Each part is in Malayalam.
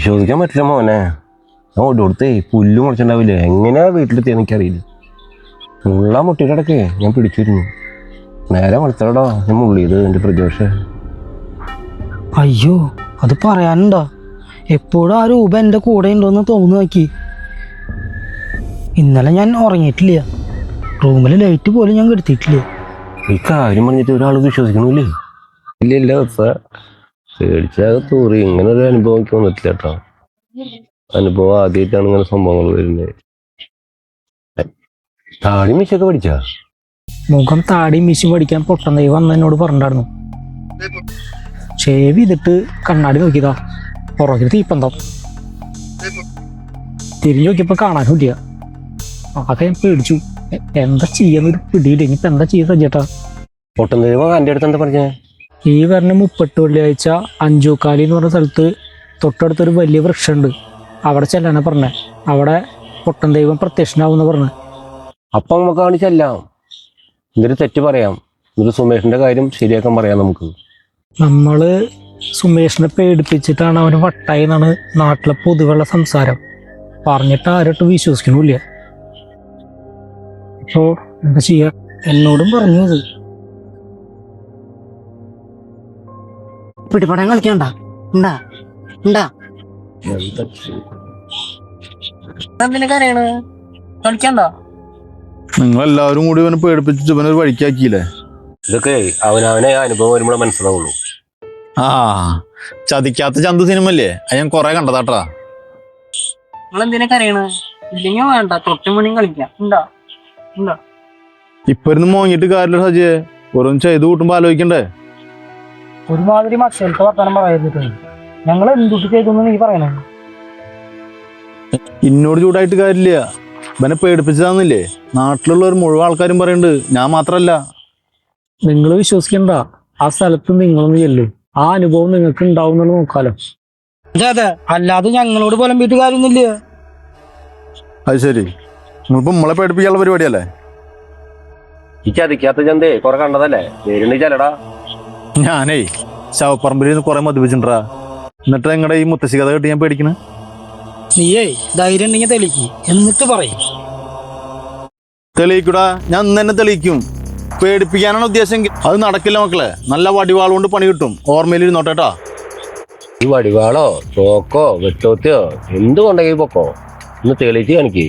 വിശ്വസിക്കാൻ പറ്റില്ല മോനെ. ഞാൻ കൊടുത്തേ പുല്ല് മുളച്ചിട്ടുണ്ടാവില്ലേ, എങ്ങനെയാ വീട്ടിലെത്തിയാൽ എനിക്കറിയില്ല. മുള്ള മുട്ടിയുടെ ഇടയ്ക്ക് ഞാൻ പിടിച്ചിരുന്നു. നേരെ വളർത്തലടാ ഞാൻ മുള്ളിയത് എൻ്റെ പ്രജോഷ്. അയ്യോ, അത് പറയാനുണ്ടോ? എപ്പോഴും ആ രൂപ എൻ്റെ കൂടെ ഉണ്ടോയെന്ന് തോന്നുന്നു നോക്കി. ഇന്നലെ ഞാൻ ഉറങ്ങിയിട്ടില്ല, റൂമിൽ ലൈറ്റ് പോലും ഞാൻ കെടുത്തിയിട്ടില്ല. ഈ കാര്യം പറഞ്ഞിട്ട് ഒരാൾ വിശ്വസിക്കണില്ലേ? ഇല്ല പേടിച്ചാൽ തൂറി. ഇങ്ങനെ ഒരു അനുഭവം എനിക്ക് വന്നിട്ടില്ല കേട്ടോ. അനുഭവം ആദ്യമായിട്ടാണ് ഇങ്ങനെ സംഭവങ്ങൾ വരുന്നത്. താടി മിശൊക്കെ പഠിച്ചാ? മുഖം താടി മിശി പഠിക്കാൻ പൊട്ടൻ ദൈവം അന്ന് എന്നോട് പറഞ്ഞിട്ടുണ്ടായിരുന്നു. ഷേവ് ചെയ്തിട്ട് കണ്ണാടി നോക്കിയതാ, പുറകിൽ തീപ്പന്തം. തിരിഞ്ഞു നോക്കിയപ്പോ കാണാനും ഇല്ല. ആകെ ഞാൻ പേടിച്ചു. എന്താ ചെയ്യാന്നൊരു പിടിയില്ല. ഇനിയിപ്പോ എന്താ ചെയ്യാ സജ്ജേട്ടാ? പൊട്ടൻ ദൈവം എൻ്റെ അടുത്ത് എന്താ പറഞ്ഞേ? ഈ പറഞ്ഞ 30 വെള്ളിയാഴ്ച അഞ്ചൂക്കാലി എന്ന് പറഞ്ഞ സ്ഥലത്ത് തൊട്ടടുത്തൊരു വലിയ വൃക്ഷമുണ്ട്, അവിടെ ചെല്ലാനാ പറഞ്ഞേ. അവിടെ പൊട്ടൻ ദൈവം പ്രത്യക്ഷനാവുന്ന പറഞ്ഞേ. അപ്പം നമുക്ക് കാണിച്ചെല്ലാം എന്തൊരു തെറ്റ് പറയാം. ഇതൊരു സുമേഷിന്റെ കാര്യം ശരിയാക്കാൻ പറയാം നമുക്ക്. നമ്മള് സുമേഷിനെ പേടിപ്പിച്ചിട്ടാണ് അവന് വട്ടായി എന്നാണ് നാട്ടിലെ പൊതുവെയുള്ള സംസാരം. പറഞ്ഞിട്ട് ആരോട്ടും വിശ്വസിക്കണില്ല. അപ്പോ എന്താ ചെയ്യാ? എന്നോടും പറഞ്ഞു അത്. പിടിപടം കളിക്കണ്ട. ഉണ്ടാ ഉണ്ടാ കളിക്കണ്ട. നിങ്ങളെല്ലാവരും കൂടി ഇവനെ പേടിപ്പിച്ചിട്ട് ഇവനൊരു വഴിക്കാക്കിയില്ലേ? ഇതൊക്കെ അവനവനെ അനുഭവം വരുമ്പോഴേ മനസ്സിലാവുള്ളൂ. ആ ചതിക്കാത്ത ചന്തു സിനിമല്ലേ, അത് ഞാൻ കൊറേ കണ്ടതാട്ടാ. നിങ്ങളെന്തിനാ കരയണ്? ഇല്ലെങ്കിൽ വേണ്ട, തൊട്ടും മണിയും കളിക്കാം. ഉണ്ടാ ഉണ്ടാ ഇപ്പൊ ഇരുന്ന് മോങ്ങിട്ട് കാര്യമില്ല സജിയെ, ഓരോന്ന് ചെയ്ത് കൂട്ടുമ്പോ ആലോചിക്കണ്ടേ? ഒരുമാതിരി മക്ഷലത്തെ വർത്താനം പറയാതിട്ട് ഞങ്ങൾ എന്തുട്ട് ചെയ്തു നീ പറയണേ? ഇന്നോട് ചൂടായിട്ട് കാര്യമില്ല, ഇവനെ പേടിപ്പിച്ചതാന്നില്ലേ നാട്ടിലുള്ളവർ മുഴുവൻ ആൾക്കാരും പറയുന്നുണ്ട്, ഞാൻ മാത്രല്ല. നിങ്ങൾ വിശ്വസിക്കണ്ട. ആ സ്ഥലത്ത് നിങ്ങളൊന്ന് ചെല്ലും, ആ അനുഭവം നിങ്ങൾക്ക് ഉണ്ടാവും എന്നുള്ള നോക്കാലോ. അതെ, അല്ലാതെ ഞങ്ങളോട് പോലും വീട്ടു കാര്യമൊന്നുമില്ല. അത് ശരി, നിങ്ങളിപ്പോ നമ്മളെ പേടിപ്പിക്കാനുള്ള പരിപാടിയല്ലേ? ഈ ചതിക്കാത്ത ചന്തേ കുറെ കണ്ടതല്ലേ, നേരിണ്ട് ചെല്ലടാ. ഞാനേ ശവപ്പറമ്പിൽ നിന്ന് കുറെ മദ്യപിച്ചിട്ടാ, എന്നിട്ട് നിങ്ങളുടെ ഈ മുത്തശ്ശി കഥ കേട്ട് ഞാൻ പേടിക്കണേ? നീയേ ധൈര്യം ഉണ്ടെങ്കിൽ തെളിയിക്ക്, എന്നിട്ട് പറയും. തെളിയിക്കൂടാ, ഞാൻ ഇന്ന് തന്നെ തെളിയിക്കും. പേടിപ്പിക്കാനാണ് ഉദ്ദേശമെങ്കിൽ അത് നടക്കില്ല മക്കളെ. നല്ല വടിവാൾ കൊണ്ട് പണി കിട്ടും, ഓർമ്മയിൽ ഇരുന്നോട്ടേട്ടാ. ഈ വടിവാളോ ചോക്കോ വെട്ടോത്തിയോ എന്തുകൊണ്ടെങ്കിൽ പൊക്കോ, ഒന്ന് തെളിയിച്ച് കാണിക്ക്.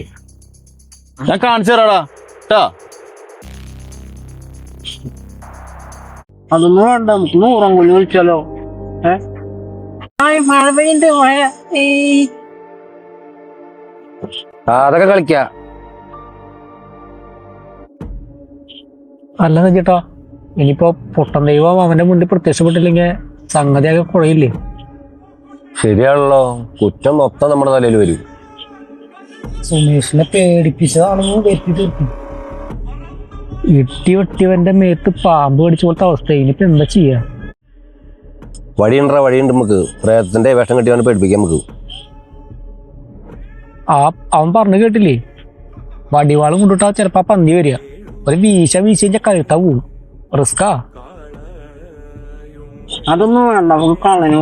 ഞാൻ കാണിച്ചു തരാടാ ട്ടാ. അതൊന്നും വേണ്ട, നമുക്ക് 100 കൊല്ലം വിളിച്ചാലോ? മഴ പെയ്യുണ്ട്, മഴ. അതൊക്കെ കളിക്ക. അല്ലെന്ന് ചേട്ടാ, ഇനിയിപ്പോ പൊട്ടൻ ദൈവം അവന്റെ മുന്നിൽ പ്രത്യക്ഷപ്പെട്ടില്ലെങ്കിൽ സംഗതിയൊക്കെ കുഴയില്ലേ? ശരിയാണല്ലോ, കുറ്റം മൊത്തം നമ്മുടെ തലയിൽ വരും. സുമേഷിനെ പേടിപ്പിച്ചതാണെന്ന് വരുത്തി തീർക്കും. ഇട്ടി വെട്ടിയവന്റെ മേത്ത് പാമ്പ് കടിച്ചു പോലത്തെ അവസ്ഥ. ഇനിയിപ്പോ എന്താ ചെയ്യാ? വഴിയുണ്ട് നമുക്ക്. പ്രേതത്തിന്റെ വേഷം കെട്ടി അവനെ പേടിപ്പിക്കാം നമുക്ക്. അവൻ പറഞ്ഞു കേട്ടില്ലേ, വടിവാളും കൊണ്ടിട്ടാ ചിലപ്പോ പന്തി വരിക. ഒരു വീശ കഴുത്താ പോവും. റിസ്കാ. അതൊന്നും വേണ്ട, നമുക്ക് കളനെ